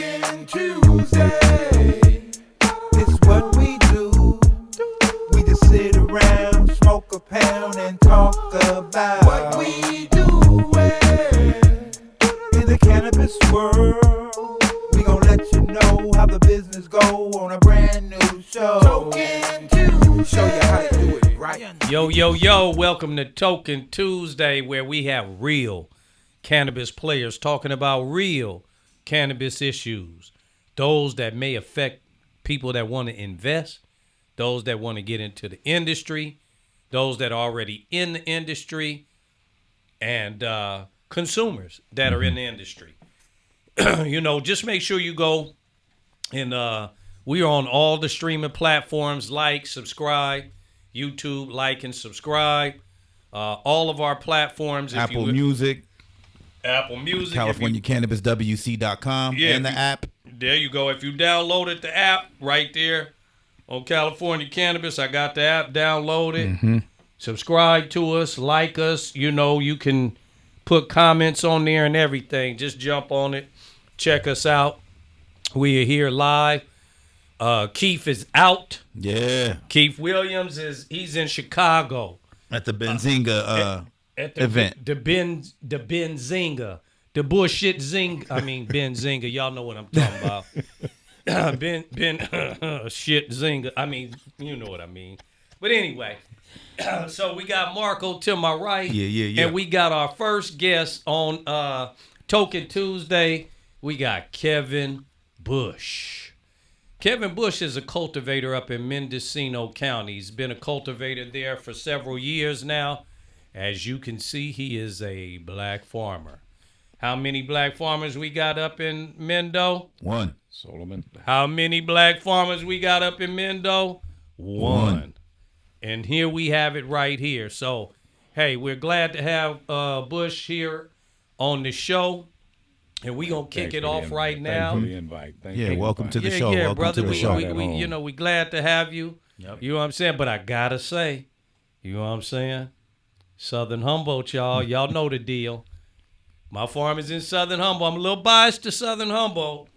Talking Tuesday. It's what we do. We just sit around, smoke a pound, and talk about what we do. In the cannabis world, we gon' let you know how the business go on a brand new show. Talking Tuesday. Show you how to do it right. Yo, welcome to Token Tuesday, where we have real cannabis players talking about real cannabis issues. Those that may affect people that want to invest, those that want to get into the industry, those that are already in the industry, and consumers that are in the industry. Just make sure you go and we are on all the streaming platforms. Like, subscribe, YouTube, like and subscribe. All of our platforms. Apple Music, CaliforniaCannabisWC.com, and the app. There you go. If you downloaded the app right there on California Cannabis, I got the app downloaded. Mm-hmm. Subscribe to us, like us. You can put comments on there and everything. Just jump on it. Check us out. We are here live. Keith is out. Yeah. Keith Williams he's in Chicago. At the Benzinga event. The Benzinga. The bullshit Benzinga. Y'all know what I'm talking about. Shit Zinga. You know what I mean. But anyway, so we got Marco to my right. Yeah. And we got our first guest on Token Tuesday. We got Kevin Bush. Kevin Bush is a cultivator up in Mendocino County. He's been a cultivator there for several years now. As you can see, he is a black farmer. How many black farmers we got up in Mendo? One. Solomon. How many black farmers we got up in Mendo? One. And here we have it right here. So, hey, we're glad to have Bush here on the show. And we're going to kick it off right now. Thanks for the invite. Welcome to the show. Yeah, welcome brother. To the show. We glad to have you. Yep. You know what I'm saying? But I got to say, you know what I'm saying? Southern Humboldt, y'all. Y'all know the deal. My farm is in Southern Humboldt. I'm a little biased to Southern Humboldt,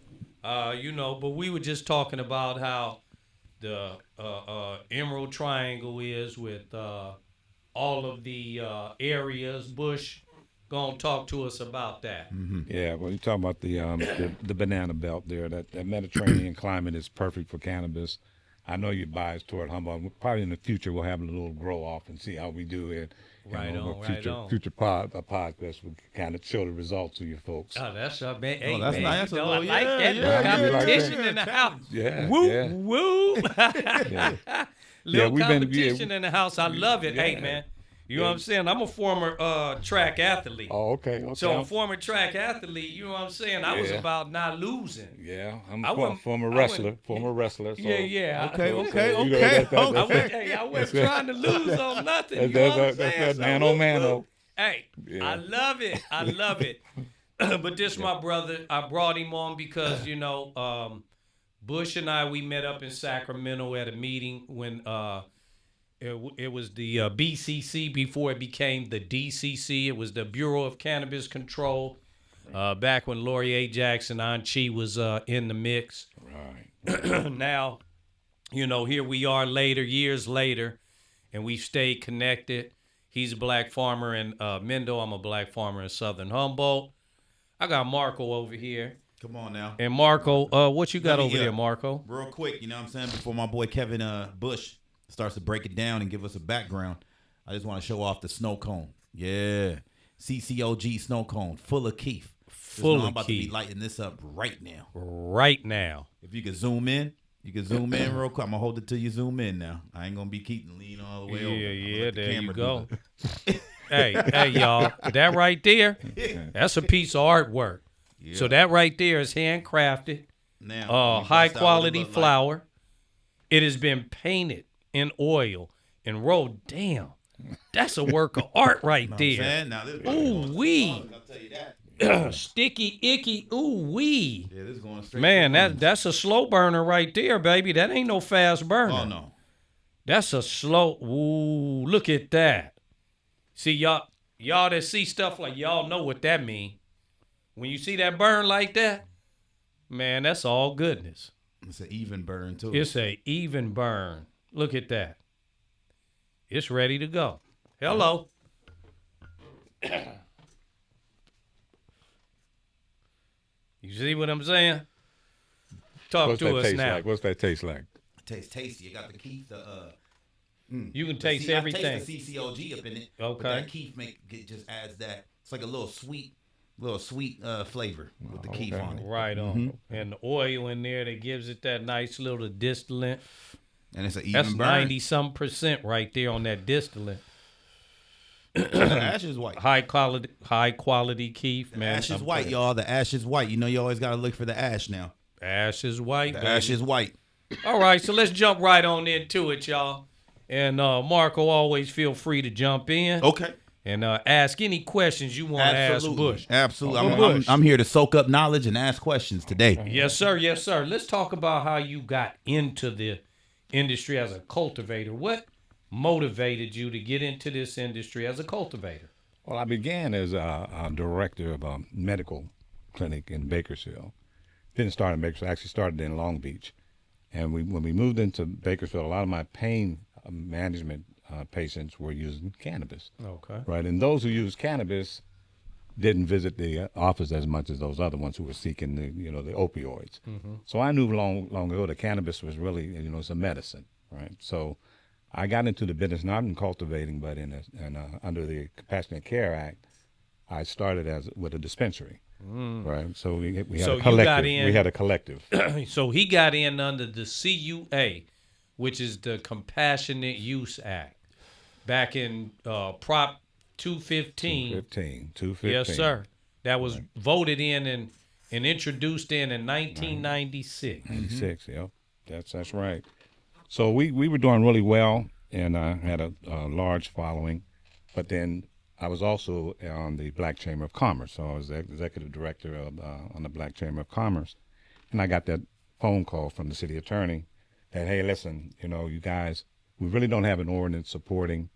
but we were just talking about how the Emerald Triangle is with all of the areas. Bush gonna talk to us about that. Mm-hmm. Yeah, well, you're talking about the banana belt there. That Mediterranean climate is perfect for cannabis. I know you're biased toward Humboldt. Probably in the future we'll have a little grow off and see how we do it. Future podcast will kind of show the results to you folks. Oh, that's up, man. Hey, that's man, nice. I like that. Competition in the house. Yeah. Woo. Little we've competition in the house. I love it. Yeah. Hey, man. You know what I'm saying? I'm a former track athlete. Oh, okay. So a former track athlete, you know what I'm saying? I was about not losing. Yeah, I'm a former wrestler. So, Yeah. Okay. I wasn't trying to lose on nothing. You know what I'm saying? That's man on man. Hey, Yeah. I love it. But this my brother. I brought him on because, Bush and I, we met up in Sacramento at a meeting when it was the BCC before it became the DCC. It was the Bureau of Cannabis Control back when Laurier Jackson, Aunt Chi was in the mix. Right. Now, here we are years later, and we've stayed connected. He's a black farmer in Mendo. I'm a black farmer in Southern Humboldt. I got Marco over here. Come on now. And Marco, what you got over there, Marco? Real quick, you know what I'm saying? Before my boy Kevin Bush starts to break it down and give us a background, I just want to show off the snow cone. Yeah. CCOG snow cone, full of Keith. I'm about to be lighting this up right now. Right now. If you could zoom in. Real quick. I'm going to hold it till you zoom in now. I ain't going to be keeping lean all the way over. Yeah, there you go. Hey, y'all. That right there, that's a piece of artwork. Yeah. So that right there is handcrafted. Now, high quality flower. It has been painted in oil and rolled. Damn. That's a work of art right there. Ooh wee. I'll tell you that. Sticky, icky, ooh wee. Yeah, this is going straight. Man, that's a slow burner right there, baby. That ain't no fast burner. Oh no. That's a slow. Ooh, look at that. See, y'all that see stuff like y'all know what that mean. When you see that burn like that, Man, that's all goodness. It's an even burn too. It's a even burn. Look at that. It's ready to go. Hello. You see what I'm saying? Talk What's to that us taste now. like? What's that taste like? It tastes tasty. It got the keef, You can the taste I everything. taste the CCOG up in it. Okay. But that keef just adds that. It's like a little sweet flavor with the keef on it. Right on. And the oil in there that gives it that nice little distillate. And it's an even That's burn. 90% right there on that distillate. The ash is white. High quality keef, man. Ash is I'm white, telling y'all. The ash is white. You know, you always got to look for the ash now. you. Ash is white. The baby. ash is white. All right, so let's jump right on into it, y'all. And Marco, always feel free to jump in Okay. and ask any questions you want to ask Bush. Absolutely. Bush. I'm here to soak up knowledge and ask questions today. Yes, sir. Yes, sir. Let's talk about how you got into the industry as a cultivator. What motivated you to get into this industry as a cultivator? Well, I began as a director of a medical clinic in Bakersfield. Didn't start in Bakersfield. Actually started in Long Beach. And when we moved into Bakersfield, a lot of my pain management patients were using cannabis. Okay. Right, and those who used cannabis didn't visit the office as much as those other ones who were seeking the opioids. Mm-hmm. So I knew long ago that cannabis was really it's a medicine, right? So I got into the business not in cultivating, but under the Compassionate Care Act, I started with a dispensary. Right, so we had So a you collective. got in- We had a collective. So he got in under the CUA, which is the Compassionate Use Act, back in Prop 215. 215. Yes, sir. That was voted in and introduced in 1996. 96, yep. That's right. So we were doing really well, and I had a large following, but then I was also on the Black Chamber of Commerce. So I was the executive director on the Black Chamber of Commerce, and I got that phone call from the city attorney that, hey, listen, you guys, we really don't have an ordinance supporting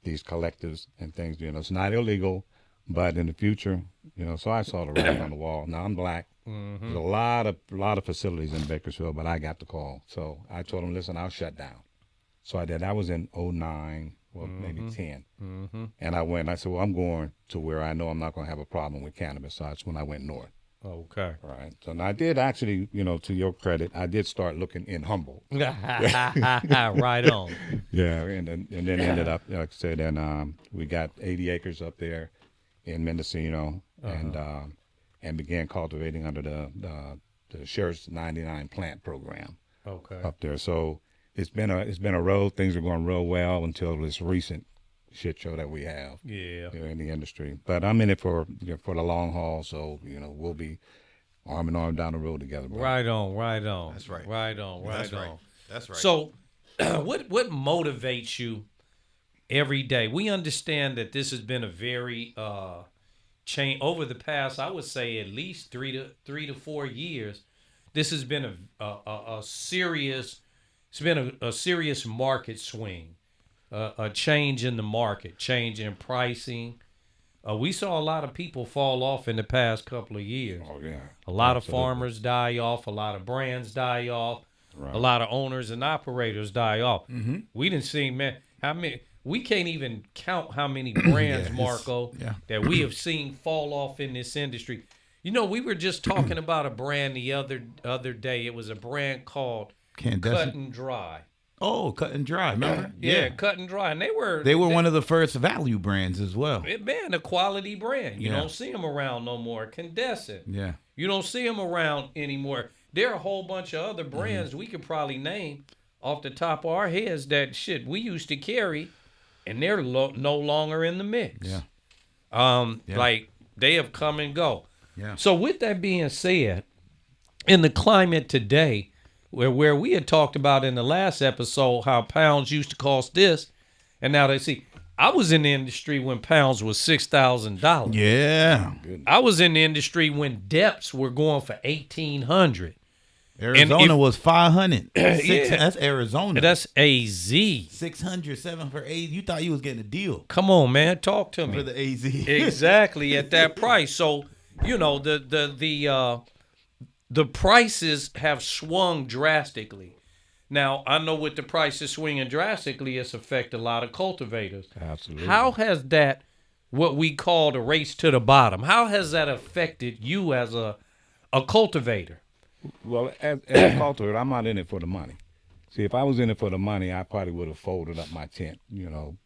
these collectives and things. It's not illegal, but in the future, so I saw the writing on the wall. Now I'm black. Mm-hmm. There's a lot of facilities in Bakersfield, but I got the call. So I told them, listen, I'll shut down. So I did. That was in 09, maybe 10. Mm-hmm. And I said, well, I'm going to where I know I'm not going to have a problem with cannabis. So that's when I went north. Okay. Right. So now I did actually, to your credit, I did start looking in Humboldt. Right on. Yeah. And then ended up, like I said, and we got 80 acres up there in Mendocino, and began cultivating under the Sheriff's 99 plant program. Okay. Up there. So it's been a road. Things are going real well until this recent shit show that we have. Yeah. In the industry. But I'm in it for the long haul. So we'll be arm in arm down the road together. Bro. Right on. Right on. That's right. Right on. Right That's on. right. That's right. So, what motivates you every day? We understand that this has been a very change over the past. I would say at least 3 to 4 years. This has been a serious. It's been a serious market swing, a change in the market, change in pricing. We saw a lot of people fall off in the past couple of years. Oh yeah. A lot Absolutely. of farmers die off. A lot of brands die off. Right. A lot of owners and operators die off. Mm-hmm. We didn't see, man, how many. We can't even count how many brands, Marco, that we have seen fall off in this industry. We were just talking about a brand the other day. It was a brand called Cut and Dry. Oh, Cut and Dry, remember? Yeah, Cut and Dry, and they were one of the first value brands as well. Man, a quality brand. You Yeah. don't see them around no more. Condescent. Yeah. You don't see them around anymore. There are a whole bunch of other brands we could probably name off the top of our heads that we used to carry, and they're no longer in the mix. Yeah. Like they have come and go. Yeah. So with that being said, in the climate today, where we had talked about in the last episode how pounds used to cost this, and now they see. I was in the industry when pounds was $6,000. Yeah. I was in the industry when depths were going for $1,800. Arizona was 500. Yeah. That's Arizona. That's AZ. 600, 7 for AZ. You thought you was getting a deal Come on, man, talk to me. for the AZ. Exactly at that price. So the the prices have swung drastically. Now, I know with the prices swinging drastically, it's affected a lot of cultivators. Absolutely. How has that, what we call the race to the bottom, how has that affected you as a cultivator? Well, as a cultivator, I'm not in it for the money. See, if I was in it for the money, I probably would have folded up my tent,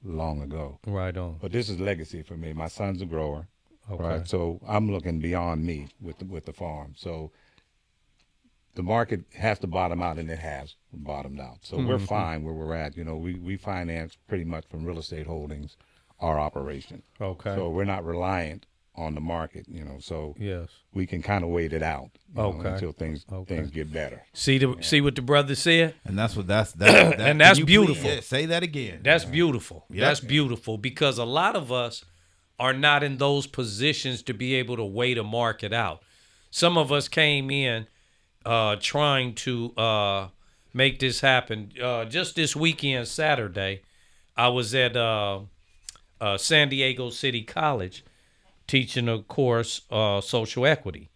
long ago. Right on. But this is legacy for me. My son's a grower, Okay. right? So I'm looking beyond me with the farm. So the market has to bottom out, and it has bottomed out. So we're fine where we're at. We finance pretty much from real estate holdings our operation. Okay. So we're not reliant on the market, so Yes. we can kind of wait it out Okay. until things get better. See what the brother said? And that's what that And that's can you beautiful. Please, say that again. That's beautiful. Yep. That's beautiful because a lot of us are not in those positions to be able to wait a market out. Some of us came in trying to make this happen. Just this weekend, Saturday, I was at San Diego City College teaching a course, social equity,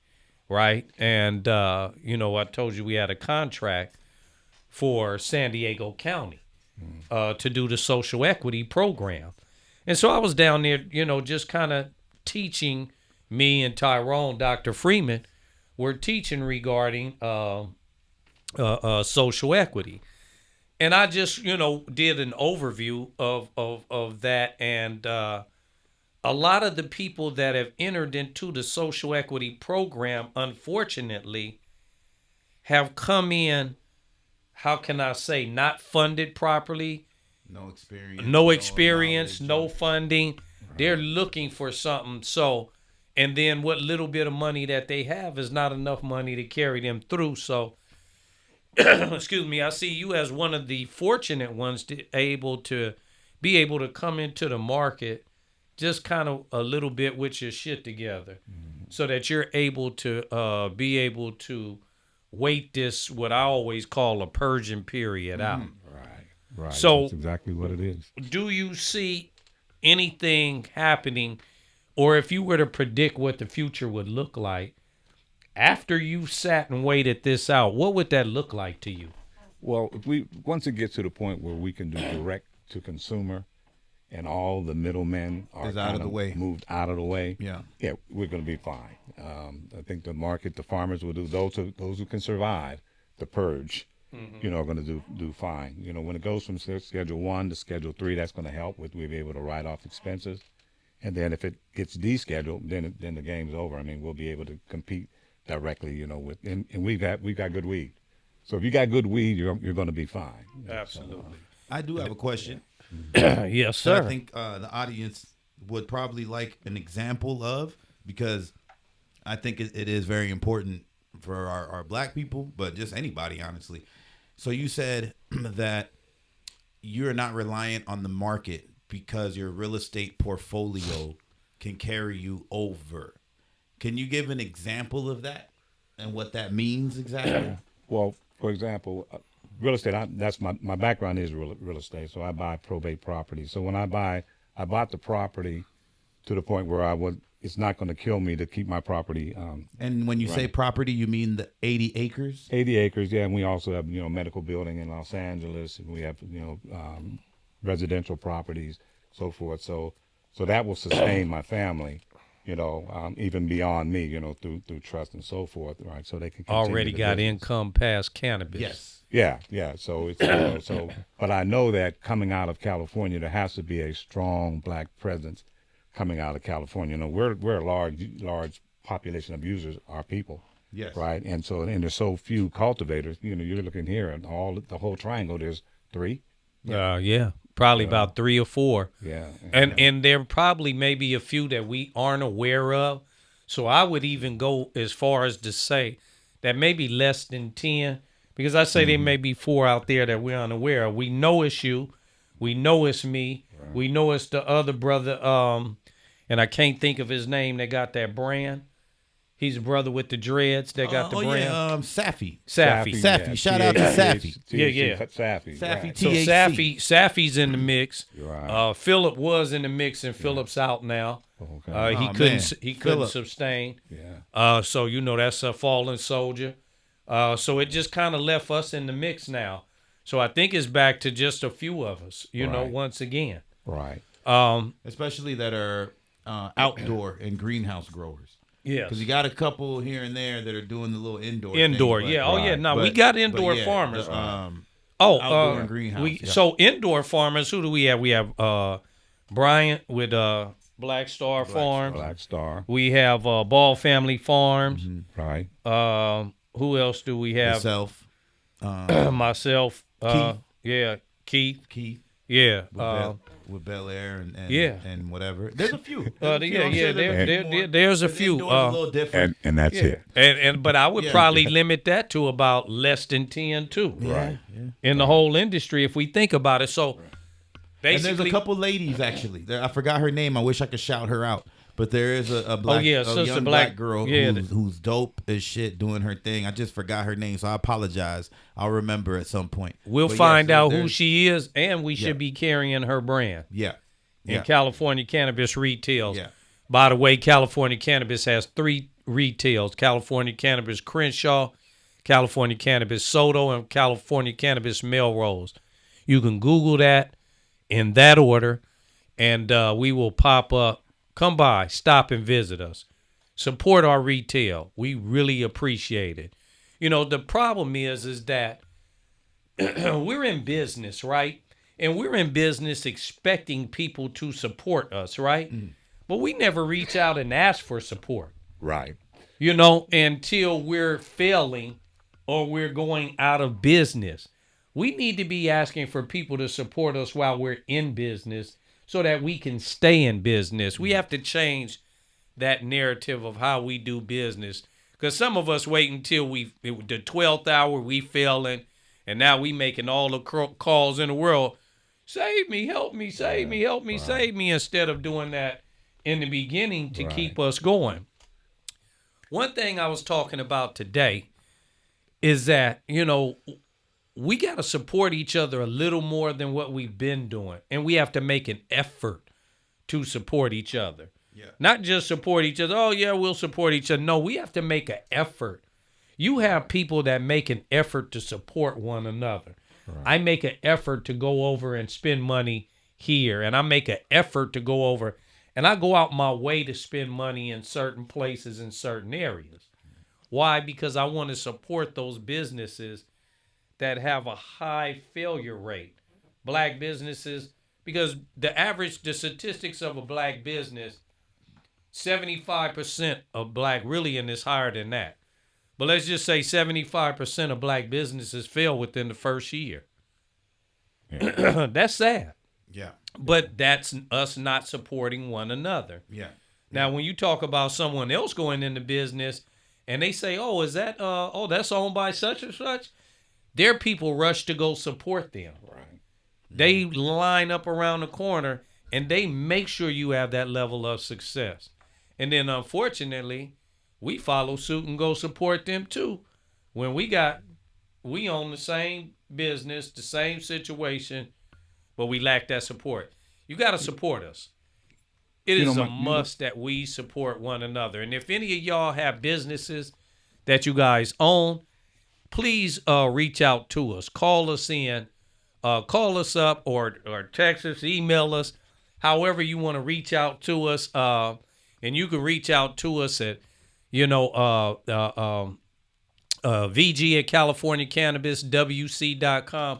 right? And, I told you we had a contract for San Diego County to do the social equity program. And so I was down there, just kind of teaching. Me and Tyrone, Dr. Freeman, were teaching regarding social equity. And I just, did an overview of that. And a lot of the people that have entered into the social equity program, unfortunately, have come in, how can I say, not funded properly. No experience. No funding. Right. They're looking for something. So, and then what little bit of money that they have is not enough money to carry them through. So, excuse me, I see you as one of the fortunate ones to be able to come into the market just kind of a little bit with your shit together, so that you're able to be able to wait this, what I always call a purging period out. Right. So that's exactly what it is. Do you see anything happening, or if you were to predict what the future would look like after you sat and waited this out, what would that look like to you? Well, once it gets to the point where we can do direct to consumer, and all the middlemen are out of the way, moved out of the way, yeah, we're going to be fine. I think the market, the farmers will do, those who can survive the purge, are going to do fine. When it goes from Schedule 1 to Schedule 3, that's going to help we'll be able to write off expenses. And then if it gets descheduled, then the game's over. I mean, we'll be able to compete directly, with, and we've got good weed. So if you got good weed, you're going to be fine. Absolutely. I do have a question. Yes, sir. I think the audience would probably like an example of, because I think it is very important for our black people, but just anybody, honestly. So you said that you're not reliant on the market because your real estate portfolio can carry you over. Can you give an example of that and what that means exactly? Well, for example, real estate, that's my background is real estate, so I buy probate property. So when I bought the property to the point where it's not going to kill me to keep my property. And when you say property, you mean the 80 acres? 80 acres, yeah. And we also have, medical building in Los Angeles, and we have, residential properties, so forth. So that will sustain my family, even beyond me, through trust and so forth, right? So they can already got business. Income past cannabis. Yes. Yeah. So it's but I know that coming out of California, there has to be a strong black presence coming out of California. We're a large population of users, our people. Yes. Right. And there's so few cultivators. You're looking here, and the whole triangle. There's 3. Yeah. Probably about 3 or 4. Yeah. And there probably maybe a few that we aren't aware of. So I would even go as far as to say that maybe less than 10, because I say there may be 4 out there that we're unaware of. We know it's you. We know it's me. Right. We know it's the other brother, and I can't think of his name, that got that brand. He's a brother with the dreads that got the brand. Safi. Safi. Safi. Shout out to Safi. Yeah. Safi. Safi Right. So THC. Safi's in the mix. Right. Philip was in the mix, and Philip's out now. Okay. He Oh, couldn't. man. He couldn't Phillip. sustain. Yeah. So that's a fallen soldier. So it just kind of left us in the mix now. So I think it's back to just a few of us. Right. Once again. Right. Especially that are outdoor and greenhouse growers. Yes. Because you got a couple here and there that are doing the little indoor. Indoor, thing, yeah. but- Oh yeah. No, we but- got but indoor yeah, farmers. the, outdoor and greenhouse, yeah. So indoor farmers. Who do we have? We have Bryant with Black Star Farms. Black Star. We have Ball Family Farms. Right. Who else do we have? Yourself. Myself. Keith. Yeah, Keith. Keith. Yeah. With Bel Air and yeah. and whatever. There's a few. There's a few. Indoors a little different. And that's it. And but I would Yeah. probably limit that to about less than 10 too. Right. In the whole industry, if we think about it. So And basically, there's a couple ladies actually. I forgot her name. I wish I could shout her out. But there is a black, Sister young Black girl yeah, who's dope as shit doing her thing. I just forgot her name, so I apologize. I'll remember at some point. we'll But find yeah, so out who there's- she is, and we should be carrying her brand Yeah. in Yeah. California Cannabis Retails. Yeah. By the way, California Cannabis has 3 retails: California Cannabis Crenshaw, California Cannabis Soto, and California Cannabis Melrose. You can Google that in that order, and we will pop up. Come by, stop and visit us. Support our retail. We really appreciate it. The problem is that we're in business, right? And we're in business expecting people to support us, right? But we never reach out and ask for support, Right. until we're failing or we're going out of business. We need to be asking for people to support us while we're in business so that we can stay in business. We have to change that narrative of how we do business, because some of us wait until the 12th hour, we failing, and now we making all the calls in the world. Save me, help me, save me, help me, save me, instead of doing that in the beginning to keep us going. One thing I was talking about today is that, we got to support each other a little more than what we've been doing. And we have to make an effort to support each other. Yeah. Not just support each other. Oh, yeah, we'll support each other. No, we have to make an effort. You have people that make an effort to support one another. Right. I make an effort to go over and spend money here. And I make an effort to go over. And I go out my way to spend money in certain places in certain areas. Why? Because I want to support those businesses that have a high failure rate. Black businesses, because the statistics of a black business, 75% of black, really, and it's higher than that. But let's just say 75% of black businesses fail within the first year. Yeah. That's sad. Yeah. But that's us not supporting one another. Yeah. Now, when you talk about someone else going into business and they say, oh, is that, that's owned by such and such? Their people rush to go support them. Right. They line up around the corner and they make sure you have that level of success. And then, unfortunately, we follow suit and go support them too. When we own the same business, the same situation, but we lack that support. You got to support us. It is a must that we support one another. And if any of y'all have businesses that you guys own, please reach out to us. Call us in. Call us up or text us, email us, however you want to reach out to us. And you can reach out to us at, VG at CaliforniaCannabisWC.com.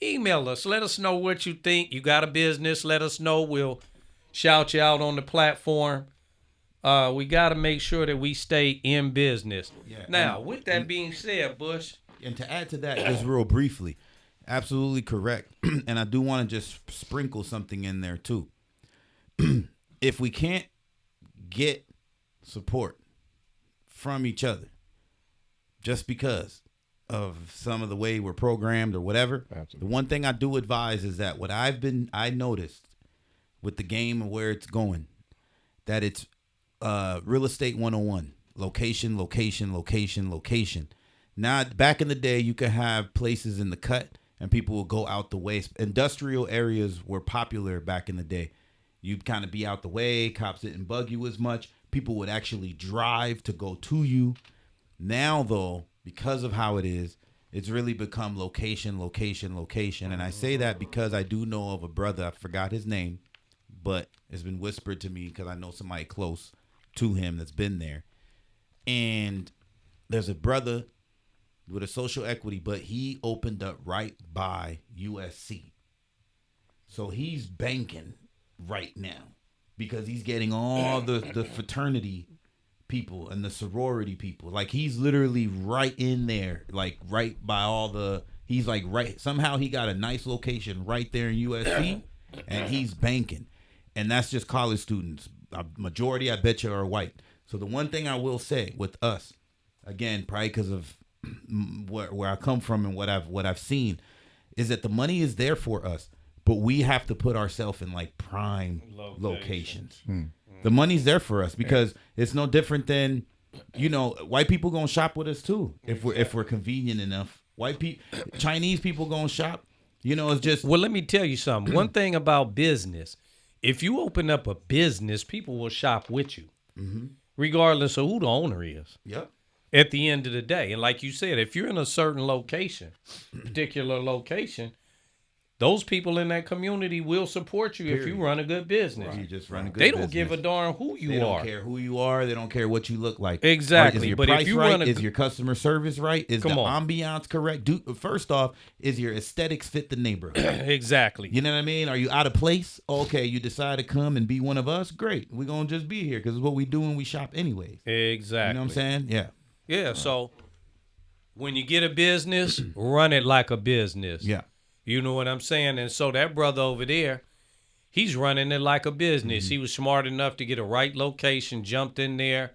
Email us. Let us know what you think. You got a business, let us know. We'll shout you out on the platform. We got to make sure that we stay in business. Yeah. Now, with that being said, Bush. And to add to that, just real briefly, absolutely correct. And I do want to just sprinkle something in there too. If we can't get support from each other just because of some of the way we're programmed or whatever, absolutely. The one thing I do advise is that I noticed with the game and where it's going, that it's real estate 101. location, location, location, location. Now, back in the day, you could have places in the cut and people would go out the way. Industrial areas were popular back in the day. You'd kind of be out the way. Cops didn't bug you as much. People would actually drive to go to you. Now, though, because of how it is, it's really become location, location, location. And I say that because I do know of a brother. I forgot his name, but it's been whispered to me because I know somebody close to him that's been there. And there's a brother with a social equity, but he opened up right by USC. So he's banking right now because he's getting all the fraternity people and the sorority people. Like, he's literally right in there, like right by all the, he's like right, somehow he got a nice location right there in USC and he's banking. And that's just college students. A majority, I bet you, are white. So the one thing I will say with us, again, probably because of where I come from and what I've seen, is that the money is there for us, but we have to put ourselves in like prime locations. The money's there for us because it's no different than, white people gonna shop with us too if we're convenient enough. Chinese people gonna shop. It's just. Well, let me tell you something. One thing about business, if you open up a business, people will shop with you, regardless of who the owner is. Yep. At the end of the day. And like you said, if you're in a certain location, particular location, those people in that community will support you if you run a good business. Right. You just run a good They business. don't give a darn who you are. They don't care who you are. They don't care what you look like. Exactly. Right? Is your But price if you right? run a, Is your customer service right? Is the ambiance correct? First off, is your aesthetics fit the neighborhood? Exactly. You know what I mean? Are you out of place? Okay, you decide to come and be one of us? Great. We're going to just be here because it's what we do when we shop anyways. Exactly. You know what I'm saying? Yeah. Yeah, so when you get a business, run it like a business. Yeah. You know what I'm saying? And so that brother over there, he's running it like a business. He was smart enough to get a right location, jumped in there.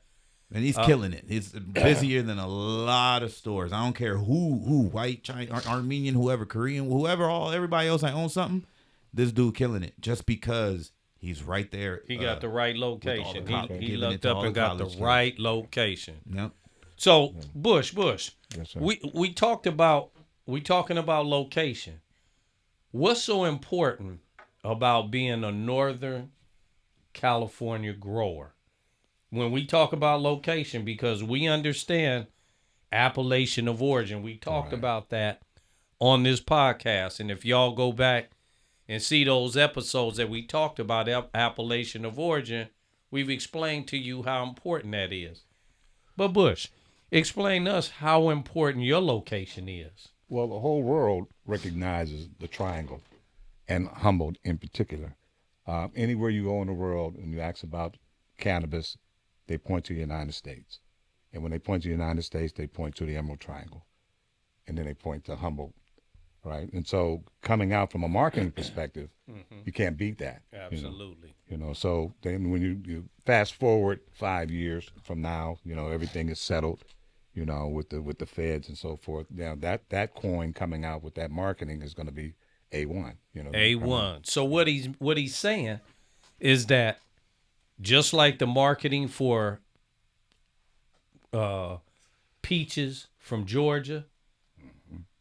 And he's killing it. He's busier than a lot of stores. I don't care who, white, Chinese, Armenian, whoever, Korean, whoever, everybody else that owns something. This dude killing it just because he's right there. He got the right location. He giving looked it to up all and the got the college right location. Yep. So Bush, Yes, sir. we talking about location. What's so important about being a Northern California grower? When we talk about location, because we understand appellation of origin. We talked about that on this podcast. And if y'all go back and see those episodes that we talked about appellation of origin, we've explained to you how important that is. But Bush, explain to us how important your location is. Well, the whole world recognizes the triangle, and Humboldt in particular. Anywhere you go in the world and you ask about cannabis, they point to the United States. And when they point to the United States, they point to the Emerald Triangle. And then they point to Humboldt, right? And so coming out from a marketing perspective, you can't beat that. Absolutely. So then when you fast forward 5 years from now, everything is settled, with the feds and so forth. Now that coin coming out with that marketing is going to be A1. A1. So what he's saying is that just like the marketing for peaches from Georgia,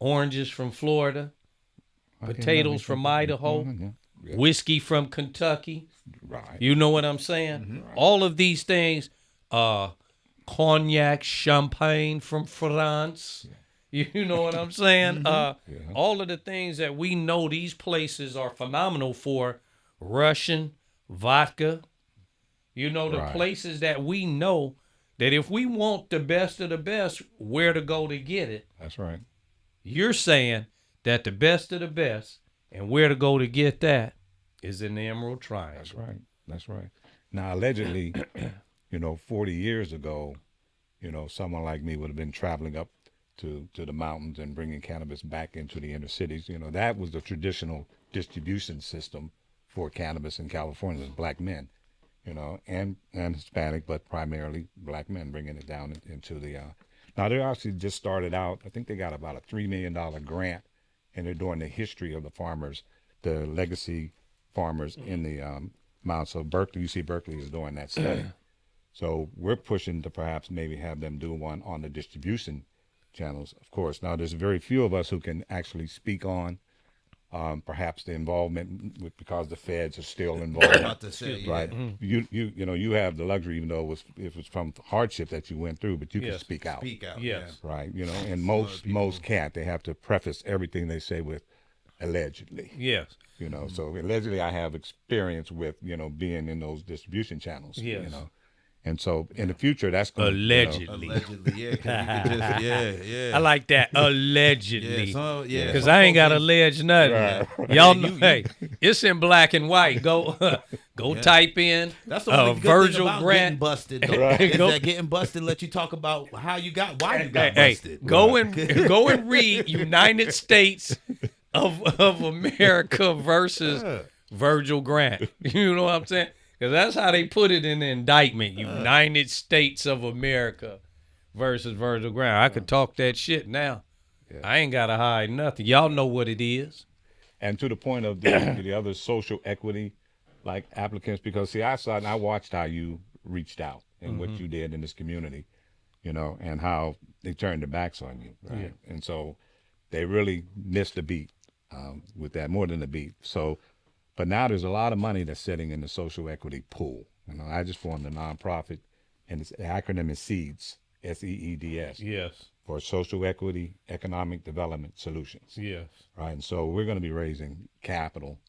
oranges from Florida, potatoes from Idaho, whiskey from Kentucky. Right. You know what I'm saying? All of these things, cognac, champagne from France. You know what I'm saying? All of the things that we know these places are phenomenal for, Russian, vodka. The places that we know that if we want the best of the best, where to go to get it. That's right. You're saying that the best of the best and where to go to get that is in the Emerald Triangle. That's right. Now, allegedly, 40 years ago, someone like me would have been traveling up to the mountains and bringing cannabis back into the inner cities. That was the traditional distribution system for cannabis in California, was black men, and Hispanic, but primarily black men bringing it down into the. Now, they actually just started out, I think they got about a $3 million grant, and they're doing the history of the farmers, the legacy farmers in the mountains. So Berkeley, UC Berkeley is doing that study. So we're pushing to perhaps maybe have them do one on the distribution channels. Of course, now there's very few of us who can actually speak on perhaps the involvement because the feds are still involved. About to say, yeah. Right. You have the luxury, even though it was from hardship that you went through, but you can Yes. speak out. Speak out. Yes. Right. And most can't. They have to preface everything they say with allegedly. Yes. So allegedly I have experience with, being in those distribution channels. Yes. And so in the future that's going Allegedly. Allegedly, yeah. 'Cause you could just, yeah. I like that. Allegedly. Yeah, Because some I ain't got folks allege nothing. Right. Y'all know, hey, it's in black and white. Go type in That's the only good Virgil thing about Grant. getting busted, though. Right. Is Go- that getting busted let you talk about why you got Hey, busted. go and read United States of America versus Virgil Grant. You know what I'm saying? Because that's how they put it in the indictment. United States of America versus Virgil Grant. I could talk that shit now. Yeah. I ain't got to hide nothing. Y'all know what it is. And to the point of the other social equity, like applicants, because see, I saw it and I watched how you reached out and what you did in this community, and how they turned their backs on you, right? Yeah. And so they really missed a beat with that, more than a beat. So, but now there's a lot of money that's sitting in the social equity pool. I just formed a nonprofit, and the acronym is SEEDS, SEEDS, Yes. for Social Equity Economic Development Solutions. Yes. Right, and so we're going to be raising capital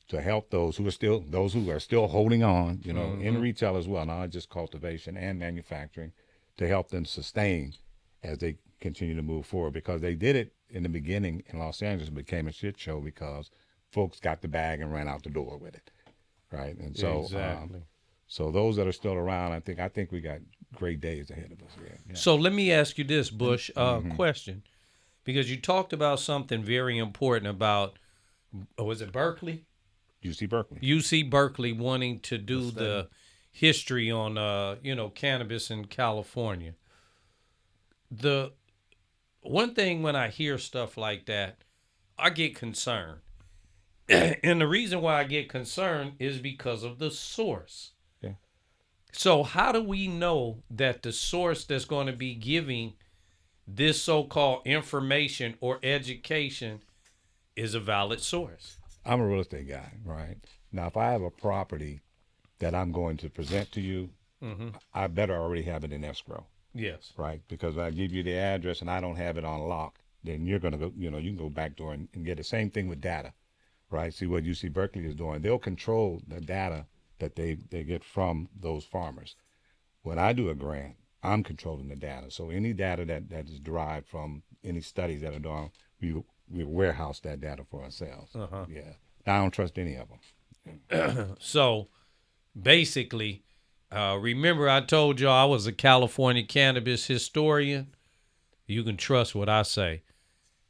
to help those who are still holding on, in retail as well, not just cultivation and manufacturing, to help them sustain as they continue to move forward. Because they did it in the beginning in Los Angeles, it became a shit show because folks got the bag and ran out the door with it, right? And so, Exactly. so those that are still around, I think we got great days ahead of us. Yeah. So let me ask you this, Bush, question. Because you talked about something very important about, was it Berkeley? UC Berkeley. UC Berkeley wanting to do the history on, cannabis in California. The one thing when I hear stuff like that, I get concerned. And the reason why I get concerned is because of the source. Yeah. So how do we know that the source that's going to be giving this so-called information or education is a valid source? I'm a real estate guy, right? Now, if I have a property that I'm going to present to you, I better already have it in escrow, Yes. right? Because if I give you the address and I don't have it on lock, then you're going to go, you can go backdoor and get the same thing with data, right? See what UC Berkeley is doing. They'll control the data that they get from those farmers. When I do a grant, I'm controlling the data. So any data that is derived from any studies that are done, we warehouse that data for ourselves. Yeah. Now, I don't trust any of them. So basically, remember I told y'all I was a California cannabis historian? You can trust what I say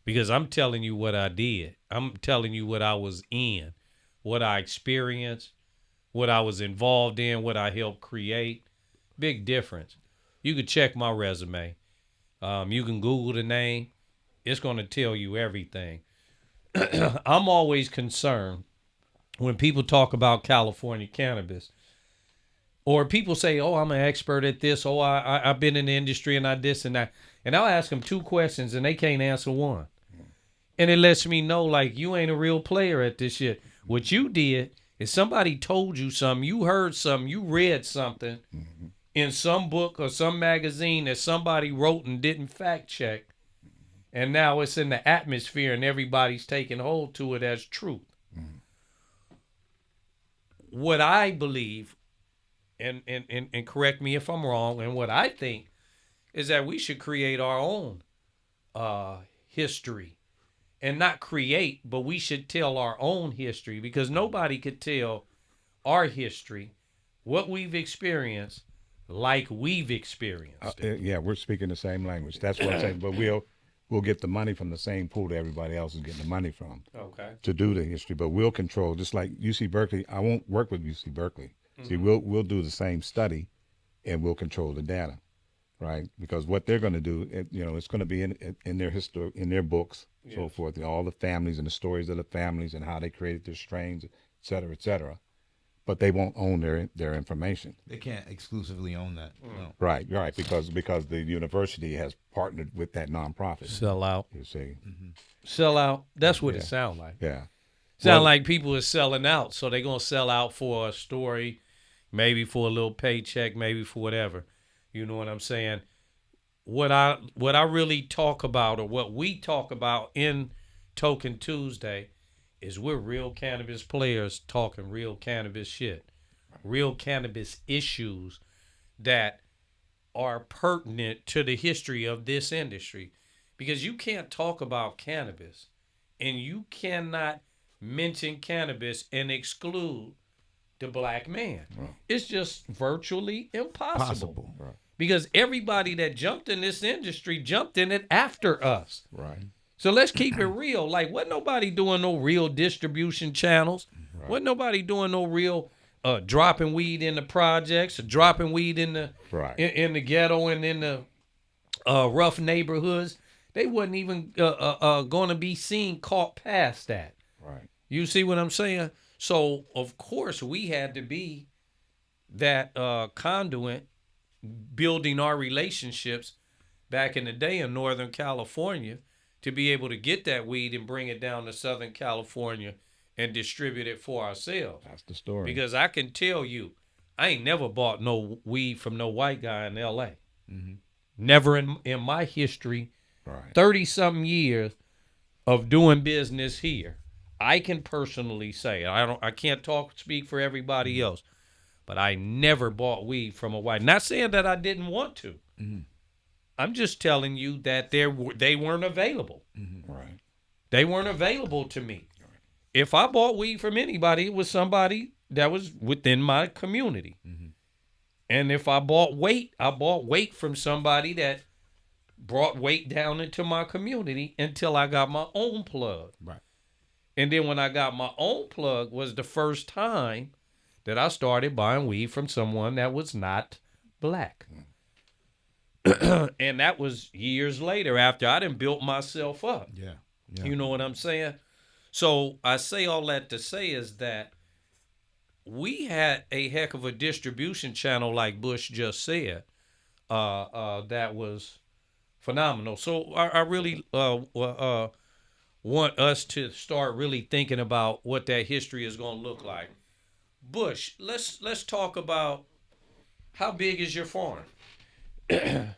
because I'm telling you what I did. I'm telling you what I was in, what I experienced, what I was involved in, what I helped create. Big difference. You can check my resume. You can Google the name. It's going to tell you everything. I'm always concerned when people talk about California cannabis or people say, oh, I'm an expert at this. Oh, I've been in the industry and I this and that. And I'll ask them 2 questions and they can't answer one. And it lets me know, like, you ain't a real player at this shit. What you did is somebody told you something, you heard something, you read something in some book or some magazine that somebody wrote and didn't fact check. And now it's in the atmosphere and everybody's taking hold to it as truth. What I believe, and correct me if I'm wrong, and what I think is that we should create our own history. And not create, but we should tell our own history because nobody could tell our history, what we've experienced, like we've experienced it. Yeah, we're speaking the same language. That's what I'm saying. But we'll get the money from the same pool that everybody else is getting the money from. Okay. To do the history, but we'll control, just like UC Berkeley. I won't work with UC Berkeley. See, we'll do the same study, and we'll control the data, right? Because what they're going to do, it's going to be in their history, in their books, so forth, all the families and the stories of the families and how they created their strains, et cetera, et cetera. but they won't own their information. They can't exclusively own that. No. Right, because the university has partnered with that nonprofit. Sell out. You see, Sell out. That's what it Yeah. sounds like. yeah, Sound like people are selling out, so they're gonna sell out for a story, maybe for a little paycheck, maybe for whatever. You know what I'm saying? What I really talk about, or what we talk about in Token Tuesday, is we're real cannabis players talking real cannabis shit, real cannabis issues that are pertinent to the history of this industry. Because you can't talk about cannabis and you cannot mention cannabis and exclude the black man. Right. It's just virtually impossible. Possible. right, Because everybody that jumped in this industry jumped in it after us. right, So let's keep it real. Like, wasn't nobody doing no real distribution channels. Right. Wasn't nobody doing no real dropping weed in the projects, or dropping weed in the right. in the ghetto and in the rough neighborhoods. They wasn't even going to be seen caught past that. Right. You see what I'm saying? So, of course, we had to be that conduit, building our relationships back in the day in Northern California to be able to get that weed and bring it down to Southern California and distribute it for ourselves. That's the story. Because I can tell you, I ain't never bought no weed from no white guy in L.A. Never in my history, right. 30-something years of doing business here. I can personally say, I can't speak for everybody else, but I never bought weed from a white. Not saying that I didn't want to. I'm just telling you that they weren't available. Right. They weren't available to me. If I bought weed from anybody, it was somebody that was within my community. And if I bought weight from somebody that brought weight down into my community until I got my own plug. Right. And then when I got my own plug was the first time that I started buying weed from someone that was not black. And that was years later after I done built myself up. Yeah. You know what I'm saying? So I say all that to say is that we had a heck of a distribution channel, like Bush just said, that was phenomenal. So I really want us to start really thinking about what that history is going to look like. Bush, let's talk about how big is your farm?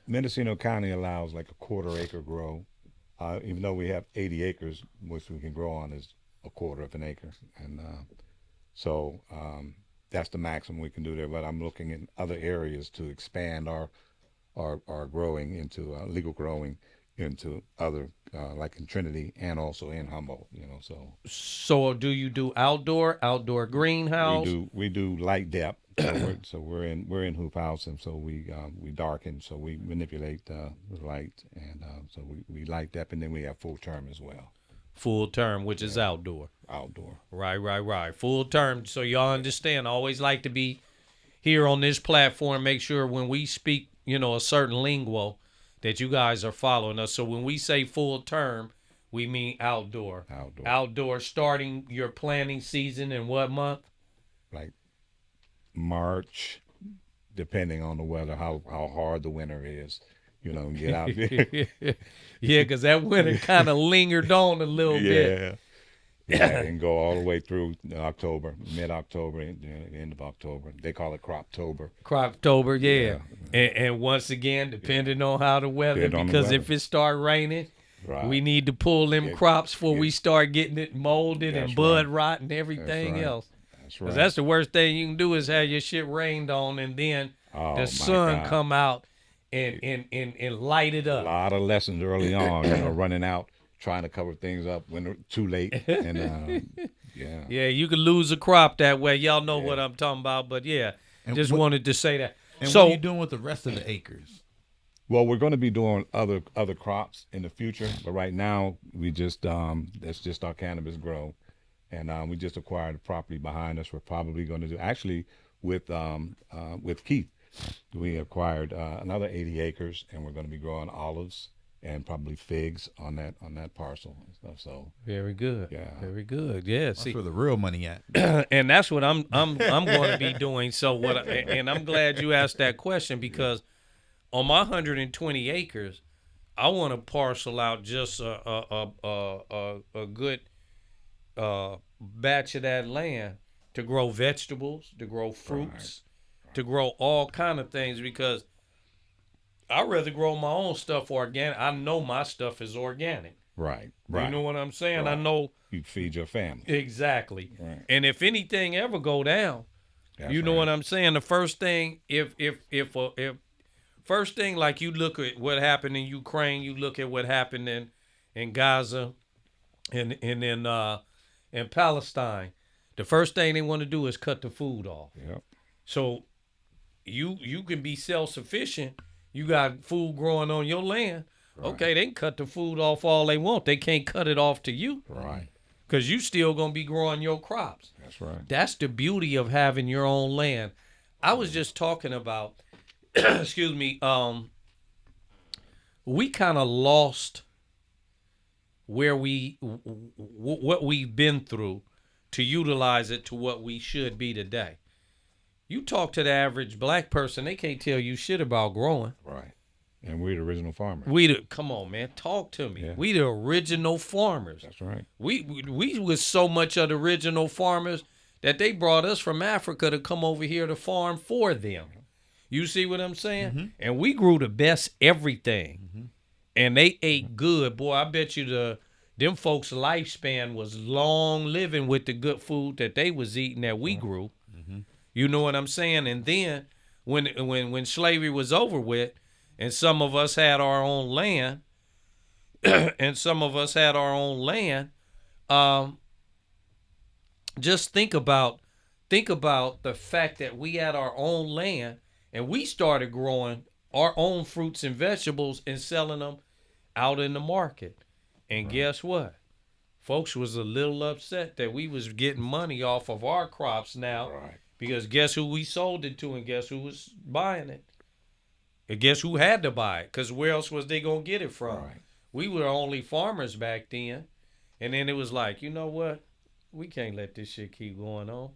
Mendocino County allows like a quarter-acre grow, even though we have 80 acres, which we can grow on is a quarter of an acre. And so that's the maximum we can do there. But I'm looking in other areas to expand our growing into legal growing into other, like in Trinity and also in Humboldt, So do you do outdoor greenhouse? We do light depth. So we're in hoop house, and so we darken, so we manipulate the light, and so we light depth, and then we have full term as well. Full term, which is outdoor. Outdoor. Right. Full term. So y'all understand, I always like to be here on this platform, make sure when we speak, a certain lingo that you guys are following us. So when we say full term, we mean outdoor. Outdoor starting your planting season in what month? Like March, depending on the weather, how hard the winter is, get out there. Yeah, because that winter kind of lingered on a little bit. Yeah, and go all the way through October, mid-October, end of October. They call it Croptober. Croptober, yeah. And once again, depending on how the weather, because if it start raining, right, we need to pull them crops before we start getting it molded and bud rot and everything else. That's Because right. that's the worst thing you can do is have your shit rained on and then the sun come out and light it up. A lot of lessons early on, running out, trying to cover things up when they're too late. And yeah, you could lose a crop that way. Y'all know what I'm talking about. But yeah, And just wanted to say that. And so what are you doing with the rest of the acres? Well, we're going to be doing other crops in the future, but right now we just that's just our cannabis grow, and we just acquired the property behind us. We're probably going to do actually with Keith, we acquired another 80 acres, and we're going to be growing olives and probably figs on that parcel and stuff. So Very good. Yeah. Very good. Yeah. That's See, where the real money at. and that's what I'm going to be doing. So and I'm glad you asked that question because on my 120 acres, I want to parcel out just a good batch of that land to grow vegetables, to grow fruits, to grow all kind of things because I'd rather grow my own stuff organic. I know my stuff is organic. right. You know what I'm saying? I Right. know You feed your family. exactly. Right. And if anything ever go down, That's you know right. what I'm saying? The first thing, if first thing, like you look at what happened in Ukraine, you look at what happened in Gaza, and in Palestine. The first thing they want to do is cut the food off. Yep. So you can be self sufficient. You got food growing on your land. Okay, they can cut the food off all they want. They can't cut it off to you. Right. Because you still gonna be growing your crops. That's right. That's the beauty of having your own land. I was just talking about, excuse me, we kind of lost where what we've been through to utilize it to what we should be today. You talk to the average black person, they can't tell you shit about growing. Right. And we're the original farmers. Come on, man, talk to me. Yeah. We the original farmers. That's right. We was so much of the original farmers that they brought us from Africa to come over here to farm for them. You see what I'm saying? Mm-hmm. And we grew the best everything. And they ate good. Boy, I bet you them folks' lifespan was long living with the good food that they was eating that we grew. You know what I'm saying? And then when slavery was over with, and some of us had our own land, just think about the fact that we had our own land and we started growing our own fruits and vegetables and selling them out in the market. And guess what? Folks was a little upset that we was getting money off of our crops now. Right. Because guess who we sold it to and guess who was buying it? And guess who had to buy it? Because where else was they going to get it from? Right. We were only farmers back then. And then it was like, you know what? We can't let this shit keep going on.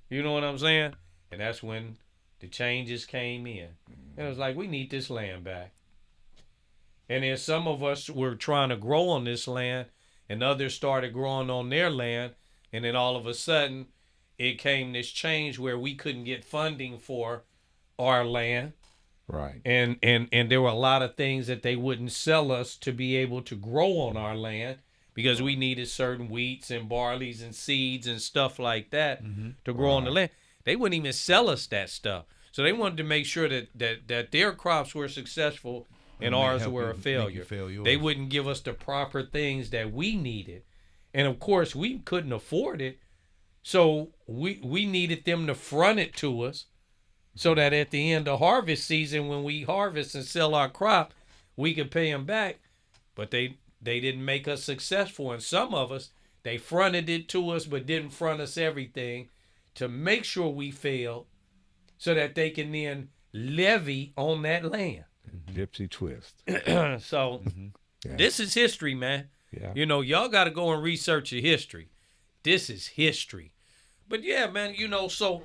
You know what I'm saying? And that's when the changes came in. And it was like, we need this land back. And then some of us were trying to grow on this land and others started growing on their land. And then all of a sudden, it came this change where we couldn't get funding for our land. Right. And there were a lot of things that they wouldn't sell us to be able to grow on our land because we needed certain wheats and barleys and seeds and stuff like that to grow on the land. They wouldn't even sell us that stuff. So they wanted to make sure that their crops were successful and ours were a failure. They wouldn't give us the proper things that we needed. And of course, we couldn't afford it. So we needed them to front it to us so that at the end of harvest season, when we harvest and sell our crop, we could pay them back. But they didn't make us successful. And some of us, they fronted it to us but didn't front us everything to make sure we failed so that they can then levy on that land. Gypsy twist. So Yeah. this is history, man. Yeah. You know, y'all got to go and research your history. This is history. But yeah, man, you know, so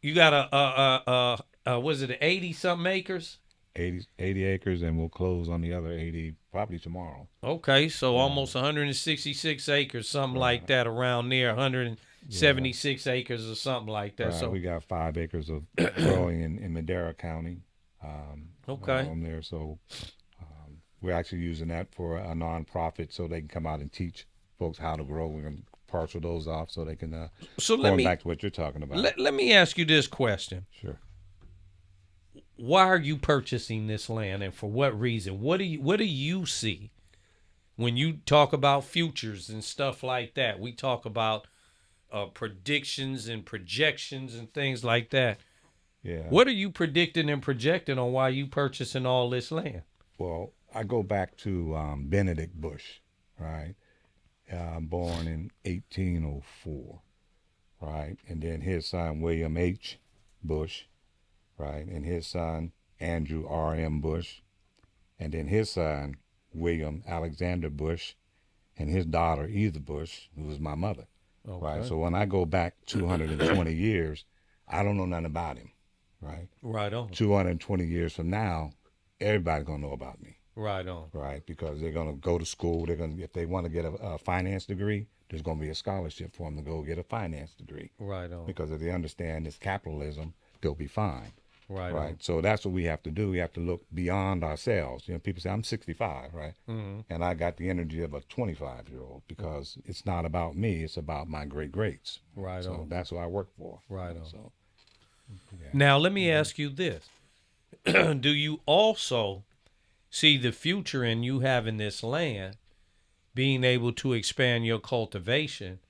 you got was it 80 something acres? 80 acres, and we'll close on the other 80 probably tomorrow. Okay, so almost 166 acres, something like that around there, 176 acres or something like that. So we got 5 acres of growing in Madera County. Okay. On there, so we're actually using that for a nonprofit, so they can come out and teach folks how to grow. We're gonna parcel those off so they can. So going back to what you're talking about. Let me ask you this question. Sure. Why are you purchasing this land, and for what reason? What do you see when you talk about futures and stuff like that? We talk about predictions and projections and things like that. Yeah. What are you predicting and projecting on why you purchasing all this land? Well, I go back to Benedict Bush, right? Born in 1804, right? And then his son, William H. Bush, right? And his son, Andrew R.M. Bush, and then his son, William Alexander Bush, and his daughter, Eva Bush, who was my mother. Okay. Right. So when I go back 220 years, I don't know nothing about him. Right. Right on. 220 years from now, everybody's gonna know about me. Right on. Right, because they're gonna go to school. They're gonna, if they want to get a finance degree, there's gonna be a scholarship for them to go get a finance degree. Right on. Because if they understand this capitalism, they'll be fine. Right. Right. On. So that's what we have to do. We have to look beyond ourselves. You know, people say I'm 65, right? Mm-hmm. And I got the energy of a 25-year-old because it's not about me. It's about my great greats. Right So on. that's what I work for. Right on. So yeah. Now let me ask you this: do you also see the future in you having this land, being able to expand your cultivation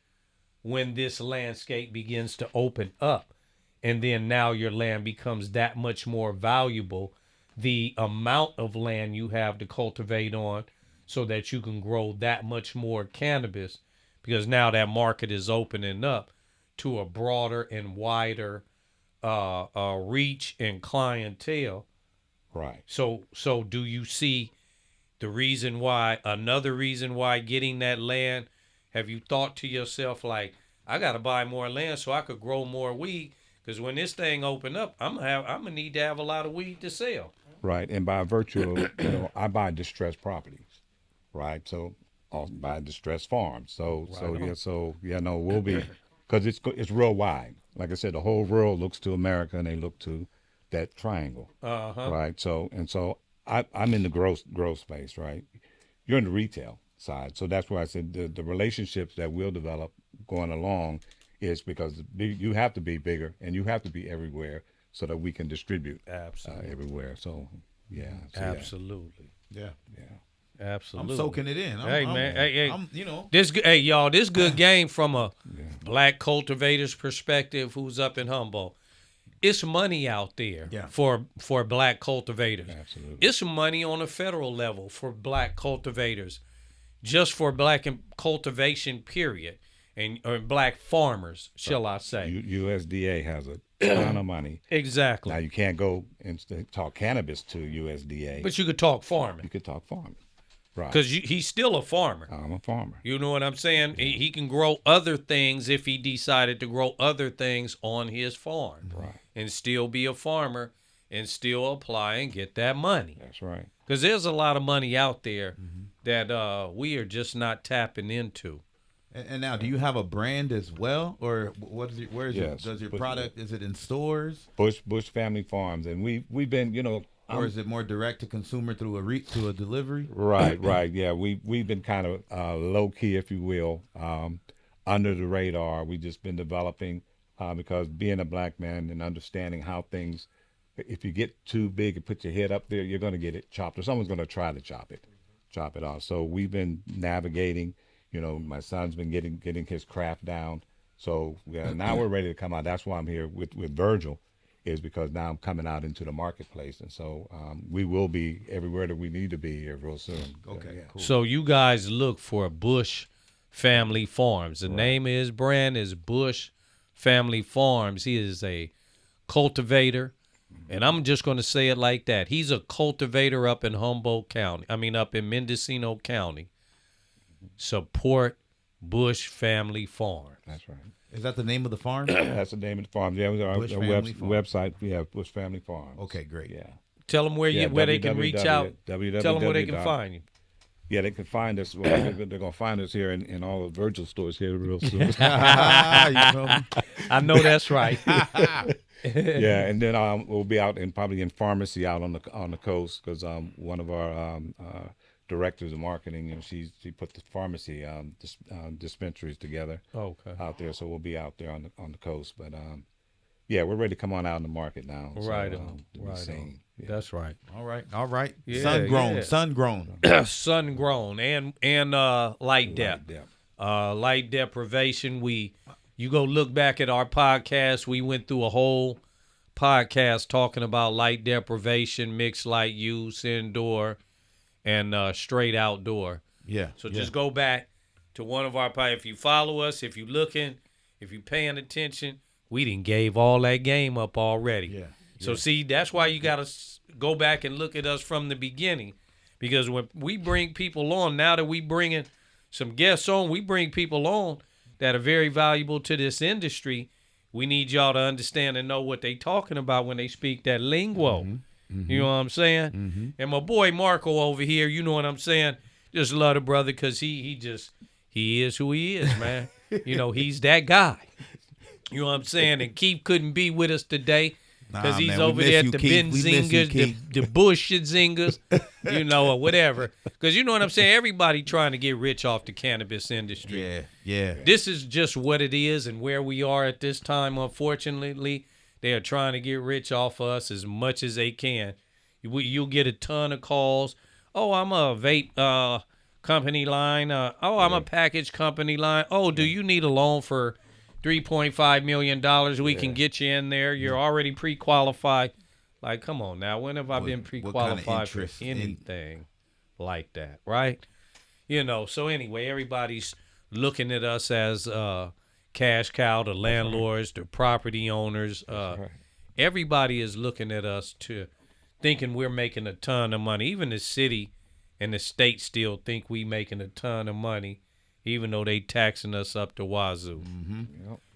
when this landscape begins to open up? And then now your land becomes that much more valuable, the amount of land you have to cultivate on, so that you can grow that much more cannabis, because now that market is opening up to a broader and wider reach and clientele. Right. So do you see another reason why getting that land? Have you thought to yourself, like, I got to buy more land so I could grow more weed? Because when this thing open up, I'm gonna need to have a lot of weed to sell. Right. And by virtue of, I buy distressed properties. Right. So I'll buy distressed farms. So we'll be, because it's real wide. Like I said, the whole world looks to America and they look to that triangle. Uh-huh. Right. So I'm in the growth space. Right. You're in the retail side. So that's why I said the relationships that we'll develop going along is because you have to be bigger and you have to be everywhere so that we can distribute everywhere. So, yeah. Absolutely. Yeah. Absolutely. I'm soaking it in. Hey, man. Hey. I'm, This good game from a black cultivator's perspective who's up in Humboldt. It's money out there for black cultivators. Absolutely. It's money on a federal level for black cultivators, just for black cultivation, period. Or black farmers, shall I say. USDA has a ton of money. Exactly. Now, you can't go and talk cannabis to USDA. But you could talk farming. You could talk farming. Right. Because he's still a farmer. I'm a farmer. You know what I'm saying? Yeah. He can grow other things if he decided to grow other things on his farm. Right. And still be a farmer and still apply and get that money. That's right. Because there's a lot of money out there that we are just not tapping into. And now, do you have a brand as well, or does your product? Is it in stores? Bush Family Farms, and we've been, or is it more direct to consumer through a delivery? Right. Yeah, we've been kind of low key, if you will, under the radar. We've just been developing because being a black man and understanding how things, if you get too big and put your head up there, you're going to get it chopped, or someone's going to try to chop it off. So we've been navigating. My son's been getting his craft down. So now we're ready to come out. That's why I'm here with Virgil, is because now I'm coming out into the marketplace. And so we will be everywhere that we need to be here real soon. Okay, cool. So you guys look for Bush Family Farms. The name of his brand is Bush Family Farms. He is a cultivator. And I'm just going to say it like that. He's a cultivator up in up in Mendocino County. Support Bush Family Farm. That's right. Is that the name of the farm? That's the name of the farm. Yeah, our website. We have Bush Family Farm. Okay, great. Yeah. Tell them where they can reach out. Tell them where they can find you. Yeah, they can find us. Well, they're going to find us here in all the Virgil stores here real soon. I know that's right. Yeah, and then we'll be out probably in pharmacy out on the coast, because one of our directors of marketing, she put the pharmacy dispensaries together out there, so we'll be out there on the coast. But yeah, we're ready to come on out in the market now. Right so, on. Right on. Yeah. That's right. All right. Yeah, sun grown, sun grown, and light dep. Light deprivation. You go look back at our podcast. We went through a whole podcast talking about light deprivation, mixed light use, indoor, and straight outdoor. Yeah. So just go back to one of our podcasts. If you follow us, if you're looking, if you're paying attention, we done gave all that game up already. Yeah. So see, that's why you got to go back and look at us from the beginning. Because when we bring people on, now that we bringing some guests on, we bring people on that are very valuable to this industry. We need y'all to understand and know what they talking about when they speak that lingo. You know what I'm saying? And my boy Marco over here, you know what I'm saying? Just love the brother because he is who he is, man. You know, he's that guy. You know what I'm saying? And Keith couldn't be with us today because he's man, we over miss there you, at the Keith. We miss you, Benzingers, Keith. the Bullshit Zingers, you know, or whatever. Because you know what I'm saying? Everybody trying to get rich off the cannabis industry. Yeah. This is just what it is and where we are at this time, unfortunately. They are trying to get rich off of us as much as they can. You'll get a ton of calls. Oh, I'm a vape company line. I'm a package company line. Oh, do you need a loan for $3.5 million? We can get you in there. You're already pre-qualified. Like, come on now. When have I been pre-qualified for anything like that, right? You know, so anyway, everybody's looking at us as cash cow, the landlords, the property owners. Everybody is looking at us to thinking we're making a ton of money. Even the city and the state still think we making a ton of money, even though they taxing us up to wazoo.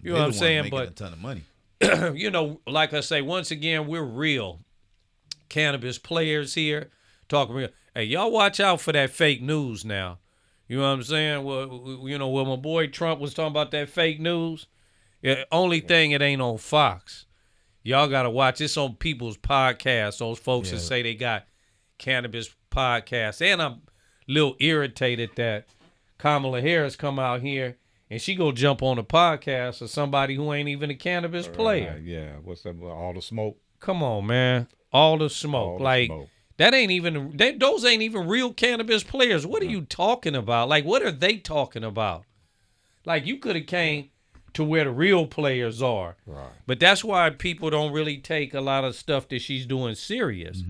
You know what I'm saying? But a ton of money. you know, like I say, once again, we're real cannabis players here. Talking real. Hey, y'all watch out for that fake news now. You know what I'm saying? Well, you know, when my boy Trump was talking about that fake news, only thing it ain't on Fox. Y'all got to watch. It's on people's podcasts, those folks that say they got cannabis podcasts. And I'm a little irritated that Kamala Harris come out here and she go jump on a podcast of somebody who ain't even a cannabis player. Yeah, what's that? All the smoke. Come on, man. All the smoke. That ain't even, those ain't even real cannabis players. What are you talking about? Like, what are they talking about? Like, you could have came to where the real players are. Right. But that's why people don't really take a lot of stuff that she's doing serious,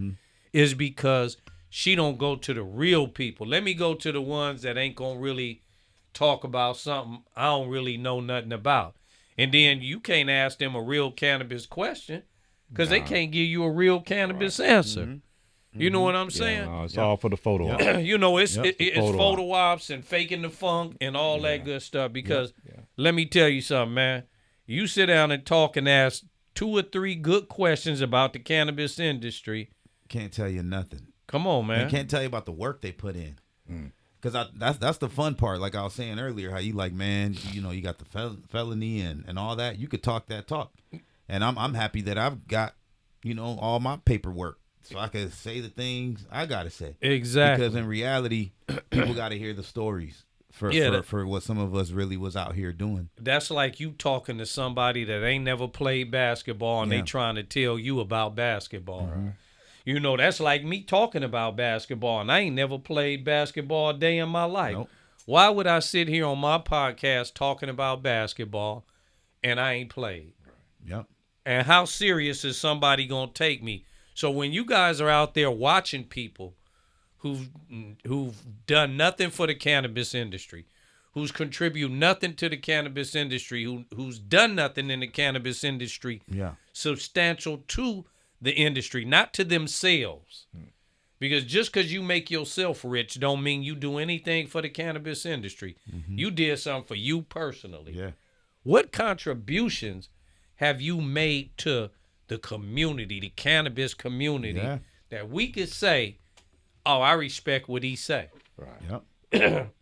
is because she don't go to the real people. Let me go to the ones that ain't going to really talk about something I don't really know nothing about. And then you can't ask them a real cannabis question because they can't give you a real cannabis answer. You know what I'm saying? No, it's all for the photo op. You know, it's Photo photo ops and faking the funk and all that good stuff. Because let me tell you something, man. You sit down and talk and ask 2 or 3 good questions about the cannabis industry. Can't tell you nothing. Come on, man. I can't tell you about the work they put in. Because that's the fun part. Like I was saying earlier, how you like, man, you know, you got the felony and all that. You could talk that talk. And I'm happy that I've got, you know, all my paperwork. So I can say the things I gotta say. Exactly. Because in reality, people gotta hear the stories for what some of us really was out here doing. That's like you talking to somebody that ain't never played basketball and they trying to tell you about basketball. You know, that's like me talking about basketball and I ain't never played basketball a day in my life. Nope. Why would I sit here on my podcast talking about basketball and I ain't played? Yep. And how serious is somebody gonna take me? So when you guys are out there watching people who've done nothing for the cannabis industry, who's contribute nothing to the cannabis industry, who's done nothing in the cannabis industry, substantial to the industry, not to themselves. Because just because you make yourself rich don't mean you do anything for the cannabis industry. You did something for you personally. Yeah. What contributions have you made to the community, the cannabis community, that we could say, oh, I respect what he say. Right. Yep.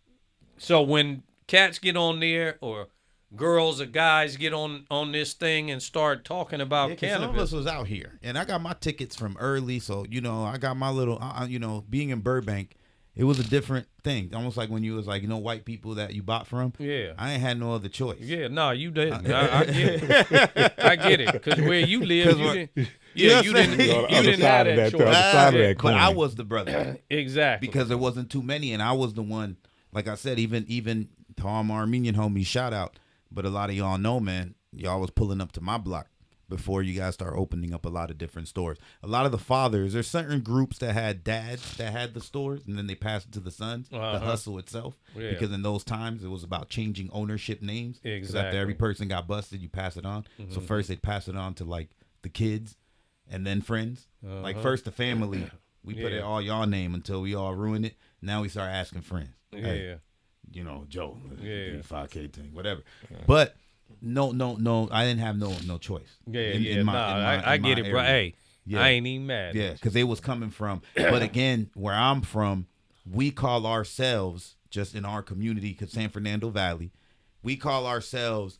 So when cats get on there or girls or guys get on this thing and start talking about cannabis. Some of us was out here, and I got my tickets from early, so, you know, I got my little, you know, being in Burbank, it was a different thing. Almost like when you was like, you know, white people that you bought from. Yeah. I ain't had no other choice. Yeah, no, you didn't. I get it. I get it. Because where you live, you didn't. Yeah, you didn't have that choice. But I was the brother. Exactly. Because there wasn't too many, and I was the one, like I said, even to all my Armenian homies, shout out. But a lot of y'all know, man, y'all was pulling up to my block before you guys start opening up a lot of different stores. A lot of the fathers, there's certain groups that had dads that had the stores, and then they passed it to the sons, the hustle itself. Yeah. Because in those times, it was about changing ownership names. Exactly. After every person got busted, you pass it on. So first they'd pass it on to, like, the kids and then friends. Like, first the family, We put it Yeah. all y'all name until we all ruin it. Now we start asking friends. Yeah. Hey, you know, Joe, Yeah. 5K thing, whatever. But no, I didn't have no choice. I get it, bro. area. Hey, Yeah. I ain't even mad. Yeah, because they was coming from. But again, where I'm from, we call ourselves, just in our community, because San Fernando Valley, we call ourselves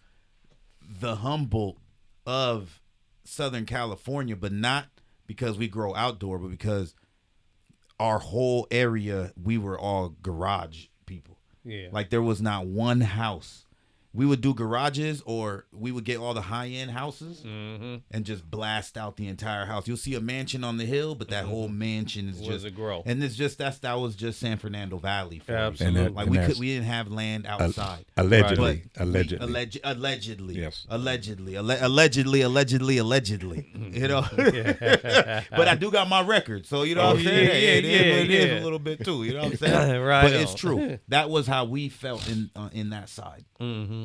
the Humboldt of Southern California, but not because we grow outdoor, but because our whole area, we were all garage people. Yeah. Like there was not one house. We would do garages, or we would get all the high-end houses and just blast out the entire house. You'll see a mansion on the hill, but that whole mansion is Was just a grow. And it's just that was just San Fernando Valley. For you. Absolutely. Like And that's- we didn't have land outside. Allegedly. But Allegedly. Yes. Allegedly. You know. But I do got my record, so you know what I'm saying. Hey, it is a little bit too. You know what I'm saying. Right But on. it's true. That was how we felt in that side.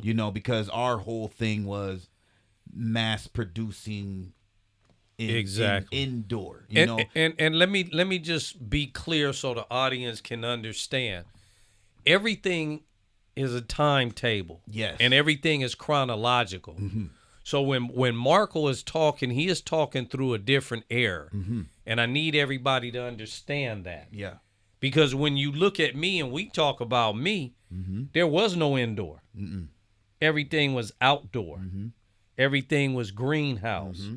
You know, because our whole thing was mass producing. Exactly. Indoor. You know. And let me just be clear so the audience can understand. Everything is a timetable. Yes. And everything is chronological. So when Marco is talking, he is talking through a different era. And I need everybody to understand that. Yeah. Because when you look at me and we talk about me, there was no indoor. Everything was outdoor. Everything was greenhouse.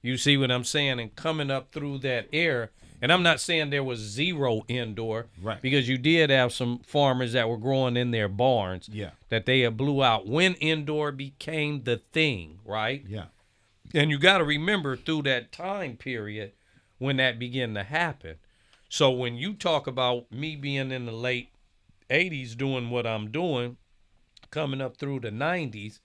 You see what I'm saying? And coming up through that era, and I'm not saying there was zero indoor, Right. because you did have some farmers that were growing in their barns Yeah. that they had blew out when indoor became the thing, right? Yeah. And you got to remember through that time period when that began to happen. So when you talk about me being in the late 80s doing what I'm doing, coming up through the 90s,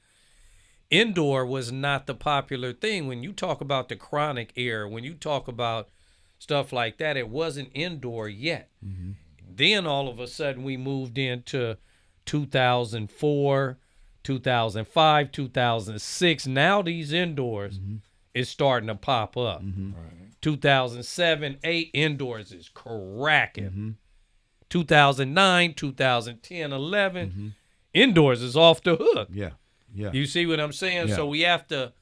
indoor was not the popular thing. When you talk about the chronic era, when you talk about stuff like that, it wasn't indoor yet. Then all of a sudden we moved into 2004, 2005, 2006. Now these indoors is starting to pop up. 2007, 8 indoors is cracking. 2009, 2010, 11 indoors is off the hook. Yeah. Yeah. You see what I'm saying? Yeah. So we have to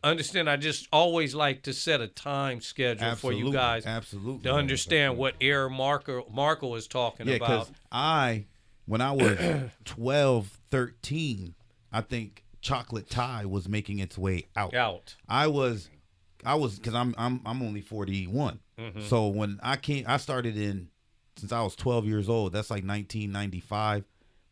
understand. I just always like to set a time schedule for you guys Absolutely. to understand what era Marco is talking Yeah, about. because when I was 12, 13, I think chocolate Thai was making its way out. I was because I'm only 41. So when I started since I was 12 years old. That's like 1995.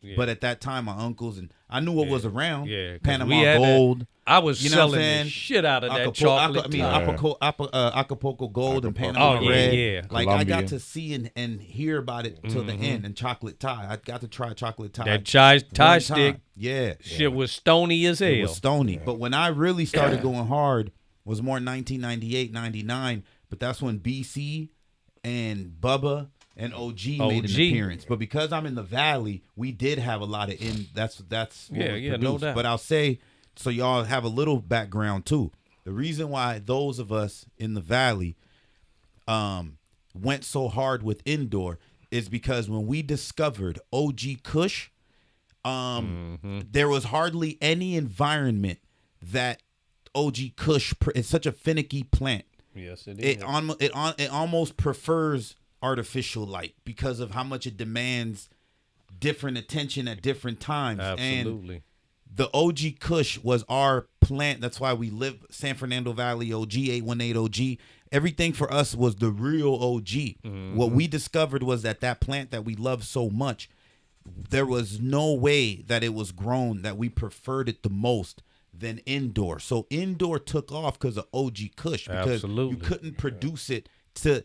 Yeah. But at that time, my uncles and I knew what was around. Yeah, 'cause Panama we had Gold. I was You know what I'm selling saying? the shit out of that chocolate. Acapulco Gold and Acapulco. Panama Oh, yeah, Red. yeah. Like Colombia. I got to see and hear about it till the end. And chocolate Thai, I got to try chocolate Thai. That Thai one stick time. Yeah, shit was stony as hell. it was stony. But when I really started going hard was more 1998, 99. But that's when BC and Bubba and OG made an appearance. But because I'm in the Valley, we did have a lot of that's what was no produced. doubt. But I'll say, so y'all have a little background too. The reason why those of us in the Valley went so hard with indoor is because when we discovered OG Kush, there was hardly any environment that OG Kush. It's such a finicky plant. Yes, it is. It almost prefers artificial light because of how much it demands different attention at different times. Absolutely. And the OG Kush was our plant. That's why we live San Fernando Valley OG, 818 OG. Everything for us was the real OG. What we discovered was that plant that we love so much, there was no way that it was grown that we preferred it the most than indoor. So indoor took off because of OG Kush, because Absolutely. you couldn't produce it to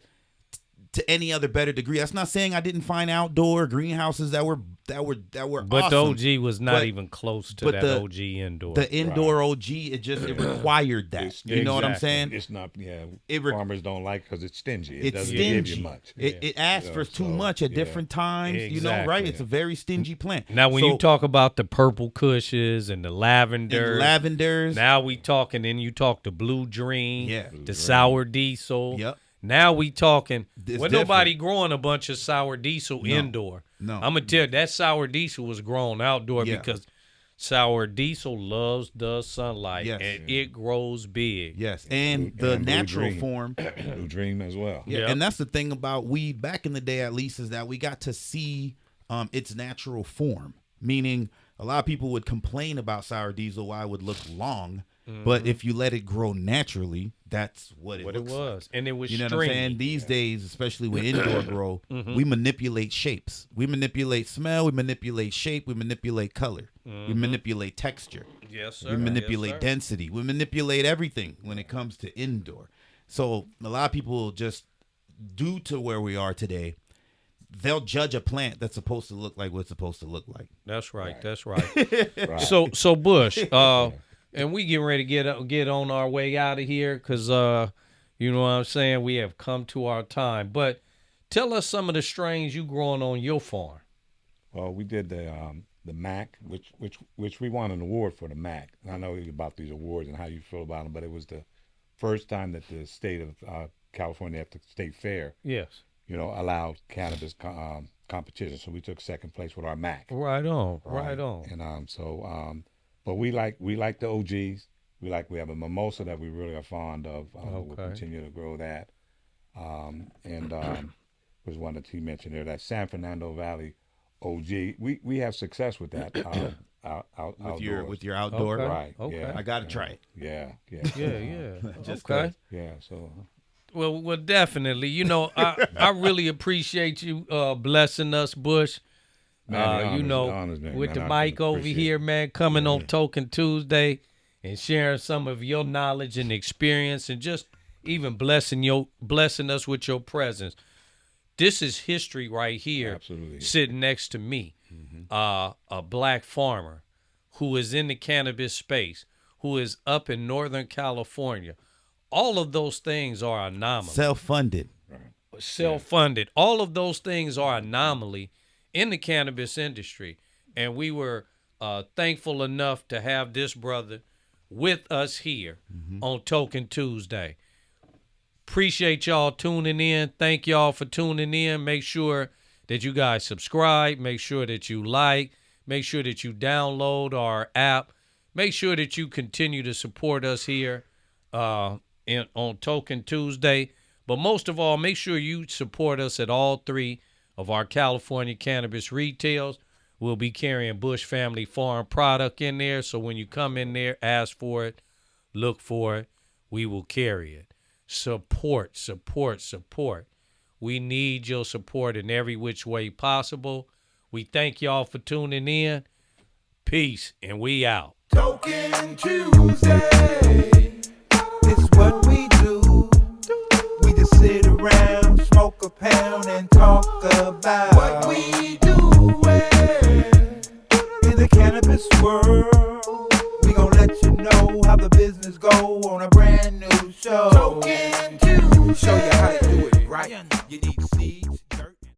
any other better degree. That's not saying I didn't find outdoor greenhouses that were But awesome. the OG was not But- even close to but that the- OG indoor. The indoor OG, it required that. It's- You know what I'm Exactly. saying? It's not, It re- farmers don't like because it's stingy. It It's doesn't stingy. give you much. It asks Yeah, for too so, much at yeah. different times. You know, right? Exactly. It's a very stingy plant. Now, when So- you talk about the purple cushes and the and lavender, lavenders, now we talking, then you talk the blue dream, Yeah. the sour diesel. Yep. Now we talking. It's Well, nobody growing a bunch of sour diesel indoor. No. I'm gonna tell you that sour diesel was grown outdoor Yeah. because sour diesel loves the sunlight Yes. and it grows big. Yes, and the And Blue natural Dream. form. Blue Dream as well. Yeah, Yep. and that's the thing about weed back in the day, at least, is that we got to see its natural form. Meaning, a lot of people would complain about sour diesel why it would look long, but if you let it grow naturally, that's what it looks was, and it was You know stringy. what I'm saying? These days, especially with indoor grow, we manipulate shapes. We manipulate smell. We manipulate shape. We manipulate color. We manipulate texture. Yes, sir. We manipulate Yes, sir. density. We manipulate everything when it comes to indoor. So a lot of people just, due to where we are today, they'll judge a plant that's supposed to look like what it's supposed to look like. That's right. That's right. Right. So Bush, and we getting ready to get on our way out of here because you know what I'm saying, we have come to our time. But tell us some of the strains you growing on your farm. Well, we did the MAC, which we won an award for the MAC. I know about these awards and how you feel about them, but it was the first time that the state of California at the state fair, Yes. Allowed cannabis competition. So we took second place with our MAC. Right on. Right on. And but we like the OGs. We have a mimosa that we really are fond of. We'll continue to grow that. Was one that he mentioned there, that San Fernando Valley OG. We have success with that. With your outdoor, Okay. Right. Okay. Yeah. I gotta try it. Yeah. Yeah. Just Okay. 'cause. Yeah. So Well, definitely. I really appreciate you blessing us, Bush. Man, the honors, man. With Man, the I mic over appreciate here, it. man, coming on Token Tuesday and sharing some of your knowledge and experience, and just even blessing us with your presence. This is history right here, Absolutely. sitting next to me, a black farmer who is in the cannabis space, who is up in Northern California. All of those things are anomalies. Self-funded. Self-funded. All of those things are anomaly in the cannabis industry. And we were thankful enough to have this brother with us here on Token Tuesday. Appreciate y'all tuning in. Thank y'all for tuning in. Make sure that you guys subscribe. Make sure that you like. Make sure that you download our app. Make sure that you continue to support us here on Token Tuesday. But most of all, make sure you support us at all three of our California cannabis retails. We'll be carrying Bush Family Farm product in there. So when you come in there, ask for it, look for it. We will carry it. Support. We need your support in every which way possible. We thank y'all for tuning in. Peace, and we out. Token Tuesday, it's what we do. We just sit around, smoke a pound, and talk about what we do in the cannabis world.